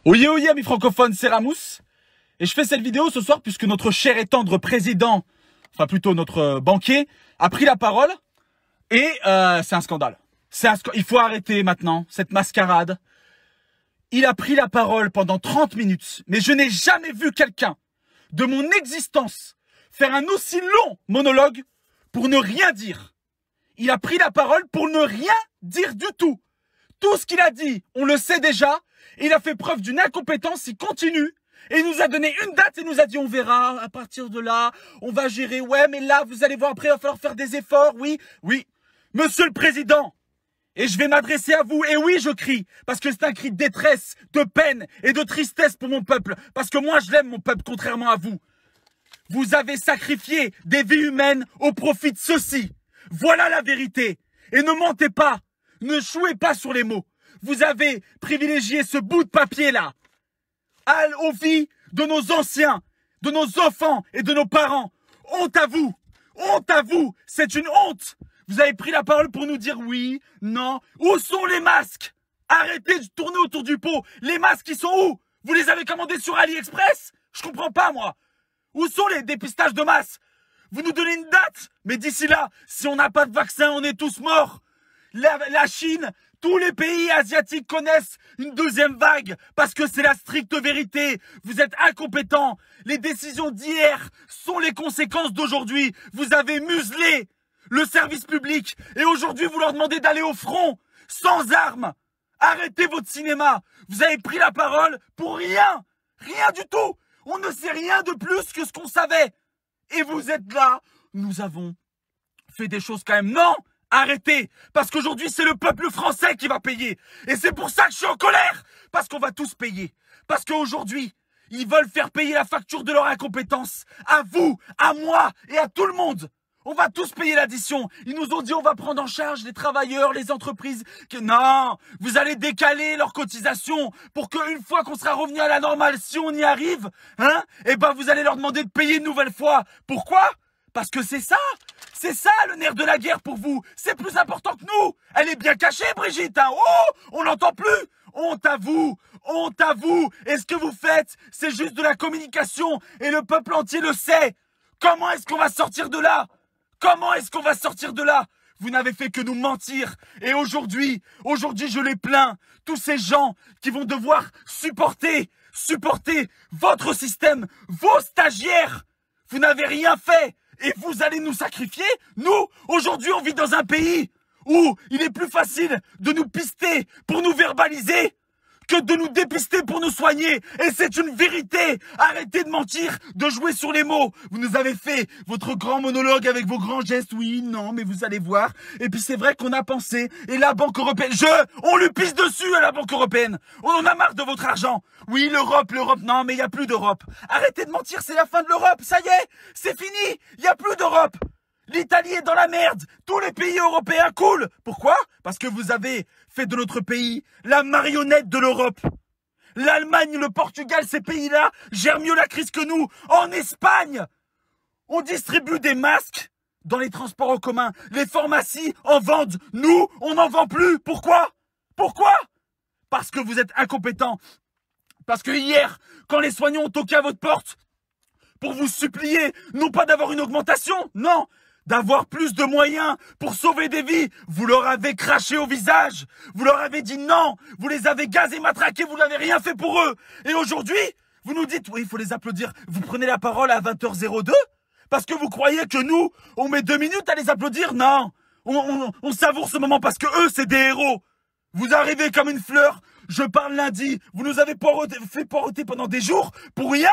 Oyez, oyez, amis francophones, c'est Ramous. Et je fais cette vidéo ce soir puisque notre cher et tendre président, enfin plutôt notre banquier, a pris la parole. Et c'est un scandale. Il faut arrêter maintenant cette mascarade. Il a pris la parole pendant 30 minutes. Mais je n'ai jamais vu quelqu'un de mon existence faire un aussi long monologue pour ne rien dire. Il a pris la parole pour ne rien dire du tout. Tout ce qu'il a dit, on le sait déjà. Il a fait preuve d'une incompétence, il continue. Et il nous a donné une date et nous a dit on verra, à partir de là, on va gérer. Ouais, mais là, vous allez voir après, il va falloir faire des efforts. Oui, oui. Monsieur le Président, et je vais m'adresser à vous. Et oui, je crie, parce que c'est un cri de détresse, de peine et de tristesse pour mon peuple. Parce que moi, je l'aime, mon peuple, contrairement à vous. Vous avez sacrifié des vies humaines au profit de ceux-ci. Voilà la vérité. Et ne mentez pas. Ne jouez pas sur les mots. Vous avez privilégié ce bout de papier-là aux vies de nos anciens, de nos enfants et de nos parents. Honte à vous. Honte à vous. C'est une honte. Vous avez pris la parole pour nous dire oui, non. Où sont les masques? Arrêtez de tourner autour du pot. Les masques, ils sont où? Vous les avez commandés sur AliExpress? Je comprends pas, moi. Où sont les dépistages de masse? Vous nous donnez une date? Mais d'ici là, si on n'a pas de vaccin, on est tous morts. La Chine, tous les pays asiatiques connaissent une deuxième vague parce que c'est la stricte vérité. Vous êtes incompétents. Les décisions d'hier sont les conséquences d'aujourd'hui. Vous avez muselé le service public et aujourd'hui vous leur demandez d'aller au front sans armes. Arrêtez votre cinéma. Vous avez pris la parole pour rien. Rien du tout. On ne sait rien de plus que ce qu'on savait. Et vous êtes là. Nous avons fait des choses quand même. Non! Arrêtez! Parce qu'aujourd'hui, c'est le peuple français qui va payer. Et c'est pour ça que je suis en colère! Parce qu'on va tous payer. Parce qu'aujourd'hui, ils veulent faire payer la facture de leur incompétence. À vous, à moi et à tout le monde. On va tous payer l'addition. Ils nous ont dit on va prendre en charge les travailleurs, les entreprises. Non! Vous allez décaler leurs cotisations pour qu'une fois qu'on sera revenu à la normale, si on y arrive, hein, eh ben vous allez leur demander de payer une nouvelle fois. Pourquoi? Parce que c'est ça le nerf de la guerre pour vous. C'est plus important que nous. Elle est bien cachée, Brigitte. Hein. Oh, on l'entend plus. Honte à vous. Honte à vous. Et ce que vous faites, c'est juste de la communication. Et le peuple entier le sait. Comment est-ce qu'on va sortir de là? Comment est-ce qu'on va sortir de là? Vous n'avez fait que nous mentir. Et aujourd'hui, je les plains. Tous ces gens qui vont devoir supporter votre système, vos stagiaires. Vous n'avez rien fait. Et vous allez nous sacrifier? Nous, aujourd'hui, on vit dans un pays où il est plus facile de nous pister pour nous verbaliser que de nous dépister pour nous soigner. Et c'est une vérité. Arrêtez de mentir, de jouer sur les mots. Vous nous avez fait votre grand monologue avec vos grands gestes. Oui, non, mais vous allez voir. Et puis c'est vrai qu'on a pensé. Et la Banque européenne, on lui pisse dessus à la Banque européenne. On en a marre de votre argent. Oui, l'Europe, non, mais il n'y a plus d'Europe. Arrêtez de mentir, c'est la fin de l'Europe. Ça y est, c'est fini. Il n'y a plus d'Europe. L'Italie est dans la merde. Tous les pays européens coulent. Pourquoi? Parce que vous avez fait de notre pays la marionnette de l'Europe. L'Allemagne, le Portugal, ces pays-là gèrent mieux la crise que nous. En Espagne, on distribue des masques dans les transports en commun. Les pharmacies en vendent. Nous, on n'en vend plus. Pourquoi? Pourquoi? Parce que vous êtes incompétents. Parce que hier, quand les soignants ont toqué à votre porte pour vous supplier, non pas d'avoir une augmentation, non, d'avoir plus de moyens pour sauver des vies. Vous leur avez craché au visage. Vous leur avez dit non. Vous les avez gazés, matraqués. Vous n'avez rien fait pour eux. Et aujourd'hui, vous nous dites, oui, il faut les applaudir. Vous prenez la parole à 20h02 parce que vous croyez que nous, on met 2 minutes à les applaudir? Non. On savoure ce moment parce que eux, c'est des héros. Vous arrivez comme une fleur. Je parle lundi. Vous nous avez fait poireauter pendant des jours pour rien?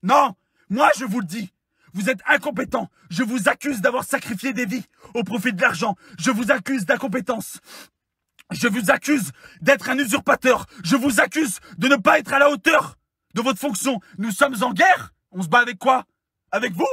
Non. Moi, je vous le dis. Vous êtes incompétents. Je vous accuse d'avoir sacrifié des vies au profit de l'argent. Je vous accuse d'incompétence. Je vous accuse d'être un usurpateur. Je vous accuse de ne pas être à la hauteur de votre fonction. Nous sommes en guerre. On se bat avec quoi? Avec vous?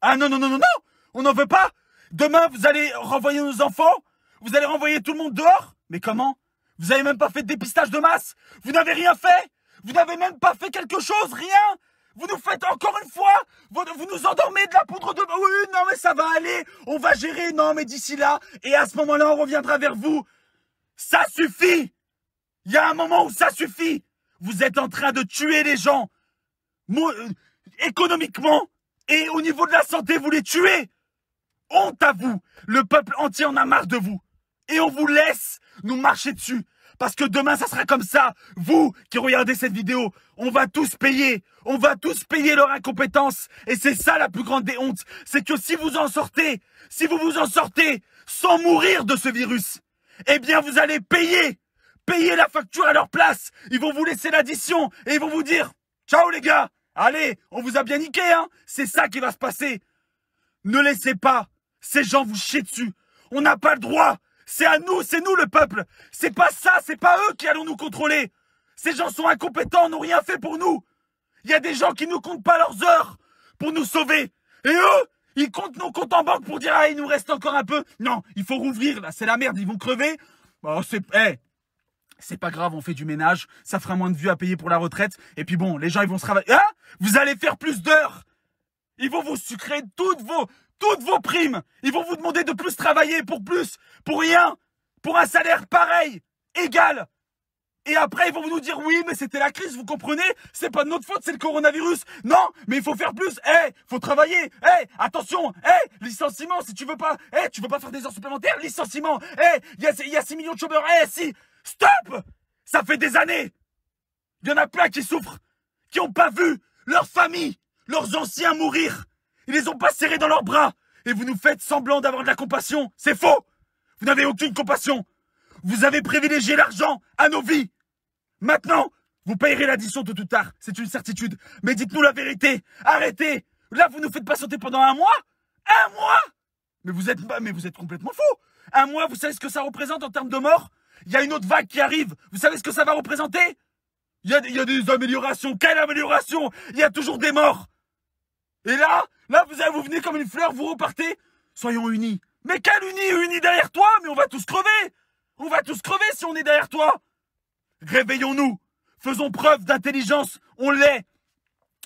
Ah non, non, non, non, non. On n'en veut pas. Demain, vous allez renvoyer nos enfants. Vous allez renvoyer tout le monde dehors. Mais comment? Vous n'avez même pas fait de dépistage de masse. Vous n'avez rien fait. Vous n'avez même pas fait quelque chose. Rien. Vous nous faites encore une fois, vous nous endormez de la poudre de... Oui, non, mais ça va aller, on va gérer, non, mais d'ici là, et à ce moment-là, on reviendra vers vous. Ça suffit. Il y a un moment où ça suffit. vous êtes en train de tuer les gens. Économiquement et au niveau de la santé, vous les tuez. Honte à vous. Le peuple entier en a marre de vous. Et on vous laisse nous marcher dessus. Parce que demain, ça sera comme ça. Vous qui regardez cette vidéo, on va tous payer. On va tous payer leur incompétence. Et c'est ça la plus grande des hontes. C'est que si vous en sortez, si vous vous en sortez sans mourir de ce virus, eh bien vous allez payer. Payer la facture à leur place. Ils vont vous laisser l'addition et ils vont vous dire « Ciao les gars, allez, on vous a bien niqué, hein !» C'est ça qui va se passer. Ne laissez pas ces gens vous chier dessus. On n'a pas le droit. C'est à nous, c'est nous le peuple. C'est pas ça, c'est pas eux qui allons nous contrôler. Ces gens sont incompétents, n'ont rien fait pour nous. Il y a des gens qui ne comptent pas leurs heures pour nous sauver. Et eux, ils comptent nos comptes en banque pour dire « Ah, il nous reste encore un peu. » Non, il faut rouvrir, là, c'est la merde, ils vont crever. Oh, c'est pas grave, on fait du ménage, ça fera moins de vues à payer pour la retraite. Et puis bon, les gens, ils vont se travailler. Hein? Vous allez faire plus d'heures. Ils vont vous sucrer toutes vos primes. Ils vont vous demander de plus travailler pour rien, pour un salaire pareil, égal. Et après, ils vont nous dire, oui, mais c'était la crise, vous comprenez? C'est pas de notre faute, c'est le coronavirus. Non, mais il faut faire plus. Faut travailler. Attention. Licenciement, si tu veux pas. Tu veux pas faire des heures supplémentaires? Licenciement. Il y a 6 millions de chômeurs. Si. Stop! Ça fait des années. Il y en a plein qui souffrent, qui n'ont pas vu leur famille, leurs anciens mourir. Ils les ont pas serrés dans leurs bras. Et vous nous faites semblant d'avoir de la compassion. C'est faux. Vous n'avez aucune compassion. Vous avez privilégié l'argent à nos vies. Maintenant, vous payerez l'addition tôt ou tard. C'est une certitude. Mais dites-nous la vérité. Arrêtez. Là, vous nous faites patienter pendant 1 mois. 1 mois? Mais vous êtes complètement fou. 1 mois, vous savez ce que ça représente en termes de morts? Il y a une autre vague qui arrive. Vous savez ce que ça va représenter? Il y a des améliorations. Quelle amélioration? Il y a toujours des morts. Et là, vous venez comme une fleur, vous repartez. Soyons unis. Mais quel unis? Unis derrière toi? Mais on va tous crever. On va tous crever si on est derrière toi. Réveillons-nous. Faisons preuve d'intelligence. On l'est.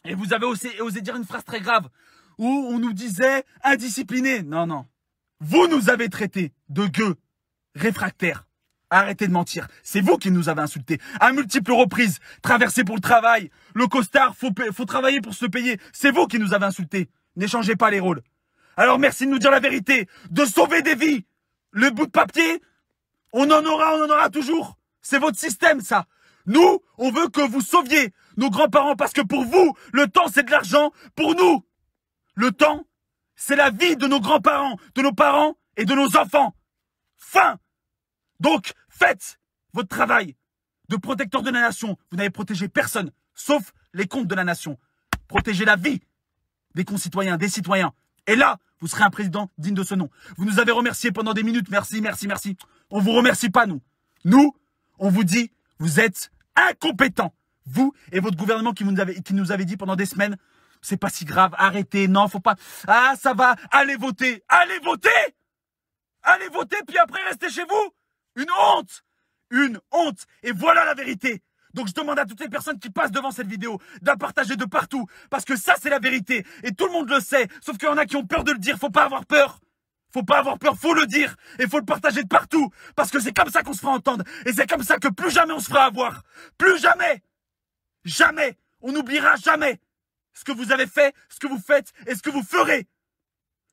Et vous avez osé dire une phrase très grave où on nous disait indisciplinés. Non. Vous nous avez traités de gueux, réfractaires. Arrêtez de mentir. C'est vous qui nous avez insultés. À multiples reprises. Traversé pour le travail. Le costard, faut travailler pour se payer. C'est vous qui nous avez insultés. N'échangez pas les rôles. Alors merci de nous dire la vérité. De sauver des vies. Le bout de papier, on en aura toujours. C'est votre système, ça. Nous, on veut que vous sauviez nos grands-parents parce que pour vous, le temps, c'est de l'argent. Pour nous, le temps, c'est la vie de nos grands-parents, de nos parents et de nos enfants. Fin. Donc, faites votre travail de protecteur de la nation. Vous n'avez protégé personne, sauf les comptes de la nation. Protégez la vie des concitoyens, des citoyens. Et là, vous serez un président digne de ce nom. Vous nous avez remerciés pendant des minutes. Merci. On vous remercie pas, nous. Nous, on vous dit, vous êtes incompétents. Vous et votre gouvernement qui nous avait dit pendant des semaines, c'est pas si grave, arrêtez, non, faut pas. Ah, ça va, allez voter. Allez voter, puis après, restez chez vous. Une honte. Une honte. Et voilà la vérité. Donc je demande à toutes les personnes qui passent devant cette vidéo de la partager de partout. Parce que ça, c'est la vérité. Et tout le monde le sait. Sauf qu'il y en a qui ont peur de le dire. Faut pas avoir peur. Faut le dire. Et faut le partager de partout. Parce que c'est comme ça qu'on se fera entendre. Et c'est comme ça que plus jamais on se fera avoir. Plus jamais. Jamais. On n'oubliera jamais ce que vous avez fait, ce que vous faites et ce que vous ferez.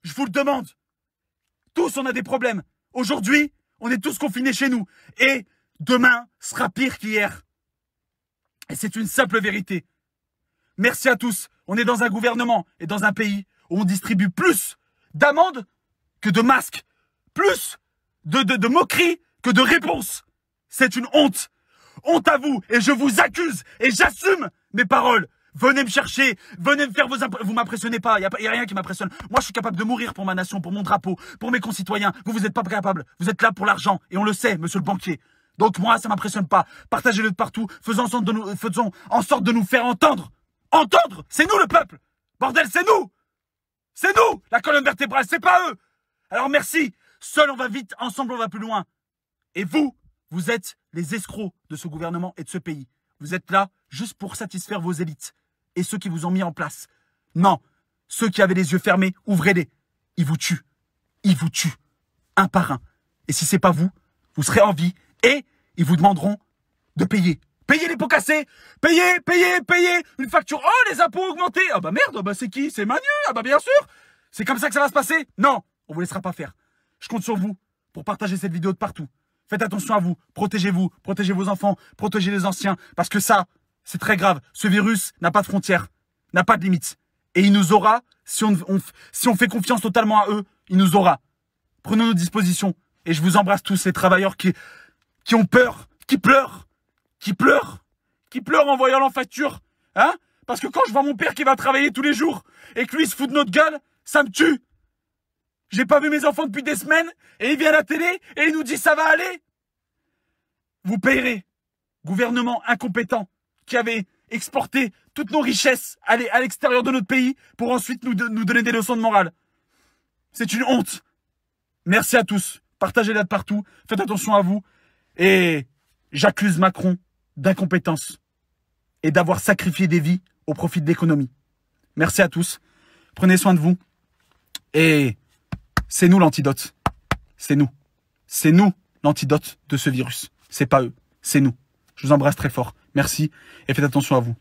Je vous le demande. Tous, on a des problèmes. Aujourd'hui, on est tous confinés chez nous. Et demain sera pire qu'hier. Et c'est une simple vérité. Merci à tous. On est dans un gouvernement et dans un pays où on distribue plus d'amendes que de masques. Plus de moqueries que de réponses. C'est une honte. Honte à vous. Et je vous accuse. Et j'assume mes paroles. Venez me chercher, venez me faire vos... Vous m'impressionnez pas, il y a rien qui m'impressionne. Moi, je suis capable de mourir pour ma nation, pour mon drapeau, pour mes concitoyens. Vous n'êtes pas capable. Vous êtes là pour l'argent. Et on le sait, monsieur le banquier. Donc moi, ça m'impressionne pas. Partagez-le de partout. Faisons en sorte de nous faire entendre. Entendre, c'est nous le peuple. Bordel, c'est nous. C'est nous, la colonne vertébrale, c'est pas eux. Alors merci. Seul on va vite, ensemble on va plus loin. Et vous êtes les escrocs de ce gouvernement et de ce pays. Vous êtes là juste pour satisfaire vos élites. Et ceux qui vous ont mis en place. Non, ceux qui avaient les yeux fermés, ouvrez-les. Ils vous tuent. Ils vous tuent. Un par un. Et si c'est pas vous, vous serez en vie et ils vous demanderont de payer. Payez les pots cassés. Payez. Une facture. Oh, les impôts augmentés. Ah bah merde, bah c'est qui? C'est Manu. Ah bah bien sûr. C'est comme ça que ça va se passer? Non, on vous laissera pas faire. Je compte sur vous pour partager cette vidéo de partout. Faites attention à vous. Protégez vos enfants, protégez les anciens. Parce que ça, c'est très grave. Ce virus n'a pas de frontières, n'a pas de limites. Et il nous aura, si on fait confiance totalement à eux, il nous aura. Prenons nos dispositions. Et je vous embrasse tous, les travailleurs qui ont peur, qui pleurent en voyant l'enfacture. Hein? Parce que quand je vois mon père qui va travailler tous les jours et que lui se fout de notre gueule, ça me tue. J'ai pas vu mes enfants depuis des semaines et il vient à la télé et il nous dit ça va aller. Vous payerez. Gouvernement incompétent qui avait exporté toutes nos richesses à l'extérieur de notre pays pour ensuite nous donner des leçons de morale. C'est une honte. Merci à tous. Partagez-la de partout. Faites attention à vous. Et j'accuse Macron d'incompétence et d'avoir sacrifié des vies au profit de l'économie. Merci à tous. Prenez soin de vous. Et c'est nous l'antidote. C'est nous. C'est nous l'antidote de ce virus. C'est pas eux. C'est nous. Je vous embrasse très fort. Merci et faites attention à vous.